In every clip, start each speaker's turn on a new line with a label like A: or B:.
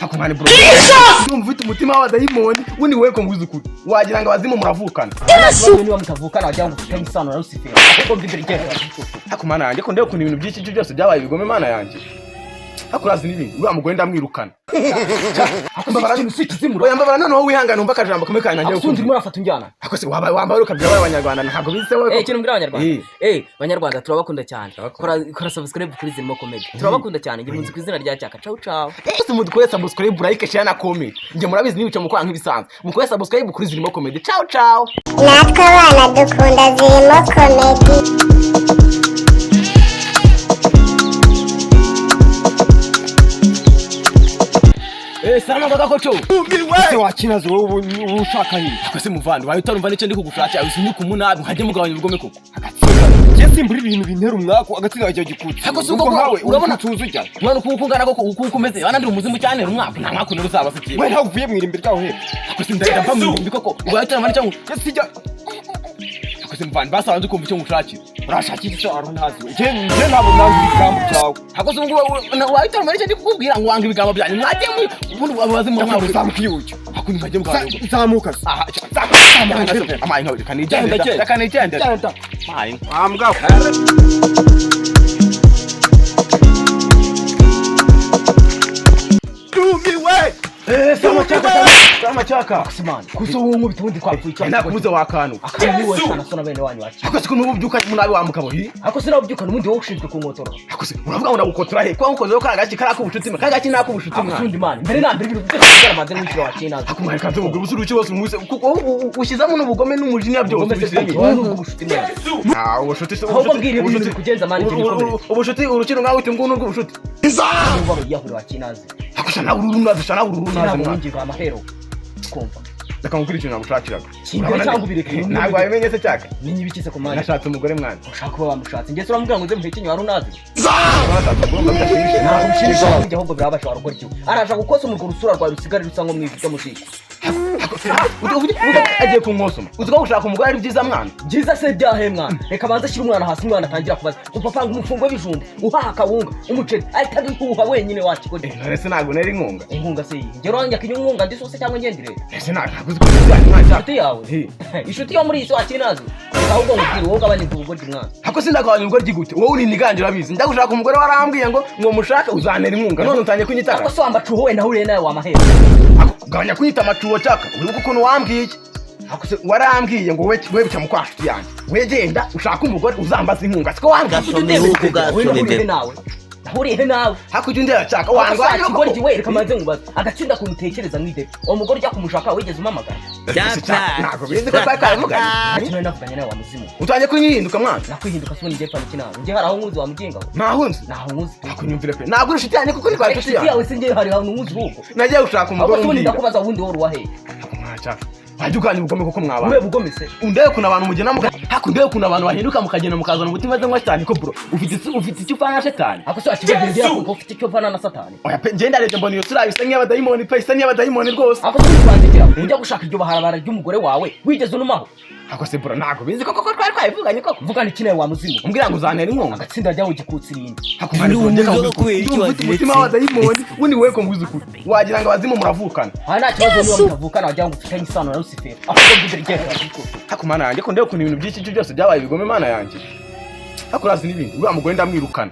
A: hakumane bro ndumva ufite umutima w'abadayimoni wuni weko ngwiza ukuri wagira ngo abazimu muravukana
B: niba mutavukana wajya ngo ufite isano na Lucifer kuko mbidirigera
A: hakumana yanjye ko ndebe kuntu ibintu byinshi byose byabaye bigome mana yanjye hakurazi n'ibindi uriya mugore ndamwirukana
B: hakumbabara n'umusiki zimuro
A: yambabara noneho wihangana umva akajambo kamwe kanyanjye
B: akundi muri afata unjyana
A: akose wambaye ukabya abanyarwanda ntabwo bize wowe
B: kintu mbira abanyarwanda banyarwanda turabakunda cyane kora subscribe kuri Zirimo Comedy turabakunda cyane ngiye munzi kwizina rya cyaka ciao ciao
A: ese mudukore subscribe like share na comment ngiye murabizi nibice mukora nk'ibisanzwe mukore subscribe kuri Zirimo Comedy ciao ciao
C: natwe abana dukunda Zirimo Comedy.
A: Salama kaka kocho.
D: Ese wakinazo wowe ushaka hino.
A: Akose muvandi wayo utarumva n'icyo ndi kugushakira usinyuka umunabi nkaje mugabanya ubugome koko.
D: Je simbura ibintu bintera umwako agatsiga cyo gikutse.
A: Akose uko nkawe
D: urabona tuzu cyane.
A: Mwana uko ungana koko uko umeze bana ndi umuzimu cyane umwaka nta mwaka nero uzaba afite.
D: Wewe ntago uvuye mwirimbira cyaho he.
A: Akose ndahita mva mu mbi koko wayo utarumva n'icyo
D: sijya.
A: Akose muvandi basanze ukumva icyo ngushakira.
D: Urashakira icyo arontazi. Je ntabwo nangira ikambo cyawe.
A: Akose ngo wayo utarumva n'icyo ndi kukubwira ngo wanga ibigambo byanyu mwaje mu abazimu
D: ntabwo uzamukiyuke.
A: Akuni mwaje mugabo.
D: Zamuka.
A: Amayi nkawe kanijenda. Mayi.
D: Ambwa.
A: Sama chaka.
B: Kusimana. Kuso wongo bitundi kwa kuicha.
A: Nta kubuza wakanu.
B: Akani wewe sana sona bene wanyu wachi.
A: Akose kuno ububyuka munabi wa mukabo hi.
B: Akose na ubyuka n'umundi wo ushinzwe kungotora.
A: Akose uravuga ngo ndagukotora he. Kwa nkoze ko kagaci karako ubucuti. Kagaci nako ubucuti mwana.
B: Akundi mani. Mbere na mbere ibintu byose byaramaze n'icyo wacina.
A: Akumari kazo ubwo busuru cyose umuse kuko ushizamo n'ubugome n'umujinya byose
B: bisenge. Ubushuti mwana.
A: Ubushuti se
B: ubushuti. Ubwire ibintu kugenza mani cy'ibikomere.
A: Ubushuti urukino ngaho uti ngunu ubushuti.
B: Ngo yahura wacinaze.
A: Akose na ururu nazi
B: mwingi kwa mahero. Kumva.
A: Ndakamukira ikintu nagushakiraga.
B: Kimbere cyangwa ubireke.
A: Ntabwo wabimenye se cyaka.
B: Ninyi bikise ku mani.
A: Nashatse umugore mwana.
B: Ushaka kuba bamushatse. Nge uramubwira ngo uze muhekenye wari unazi.
A: Nashatse umugore mwana.
B: Ntabwo bishimisha bijya ahubwo birabasha warukora icyo. Araje gukosa umurwo rusura rwa rusigara rusa ngo mwifite mushiki.
A: Agiye kunkosoma. Uziko gushaka umugore ari byiza mwana.
B: Byiza se byahe mwana. Reka banza ashyira umwana hasi umwana atangira kubaza. Upapa ngo umufungo w'ibijumba. Uhaha kawunga. Umuceri. Ahita guhuha wenyine wakigode.
A: Ese ntabwo nari inkunga.
B: Inkunga se iyi. Ngero wanjye akinyunga ndisose cyangwa ngendire.
A: Ese ntabwo
B: inshuti yawe inshuti yo muri iyi swati nazo ahubwo ngukira wowe gabanye ubwo mwana
A: hako sindagabanye ubwo gigute wowe uri niganje urabizi ndagushaka umugore warambwiye ngo mushaka uzanera inkunga none utanye kunyitaka
B: hako so ambacuho we nahuriye nawe wamahera
A: gabanya kunyita amacuho cyaka uri ukuntu wambwiye hako se warambwiye ngo wewe bica mukwashuti yanjye wegenda ushaka umugore uzambaza inkunga siko wambwiye
B: nawe Huriye nawe
A: hakujya ndera cyaka wangwanye
B: ko ari we reka maze ngubaza agatsinda kuntekereza mwide umugore ujya kumushaka wigeze umamagara
A: ntabwo bizi ko twakavuganye
B: ati navuganye nawe wamuzimu
A: utanye kunyihinduka mwana
B: nakwihinduka soni ngiye pana kinano ngiye hari aho nkuzi wamugingaho
A: naho nkuzi akunyumvire pe ntabwo urushiti yanjye kuko twari tusiya
B: yawe se ngiye hari aho nkuzi huko
A: nagiye gushaka umugore
B: undi ndakubaza wundi wori wahe
A: Wajuganye ubugome koko mwabana.
B: Ube bugome se.
A: Undeye kuna abantu mugena muka. Hakundeye kuna abantu bahinduka mukagena mukazana umutima ze mwatani ko bro. Ufite icyo ufana Satani.
B: Ako so akibegera ko ufite icyo ufana na Satani.
A: Oya pe ngenda rete mbona iyo sura bisa nk'abadayimoni pe isa nk'abadayimoni rwose.
B: Ako so kwandikira. Ujya gushaka iryo baharabara ry'umugore wawe. Wigeze unumaho.
A: Ako se bro nako bizi koko twari twayivuganye koko.
B: Vugana ikine wa muzimu.
A: Umbwira ngo uzantera inkonga.
B: Agatsinda ryawe gikutsi irindi.
A: Hakumari ngo kubera icyo umutima w'abadayimoni wuni weko ngwiza ukuri. Wagira ngo abazimu muravukana.
B: Nta kibazo niba mutavukana wajya ngo ufitanye isano na Lucifer.
A: Hakumana yanjye ko ndebe kuntu ibintu byinshi byose byabaye bigome mana yanjye. Hakurazi n'ibindi uriya mugore ndamwirukana.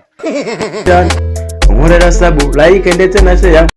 E: Umurera sabu like ndetse na share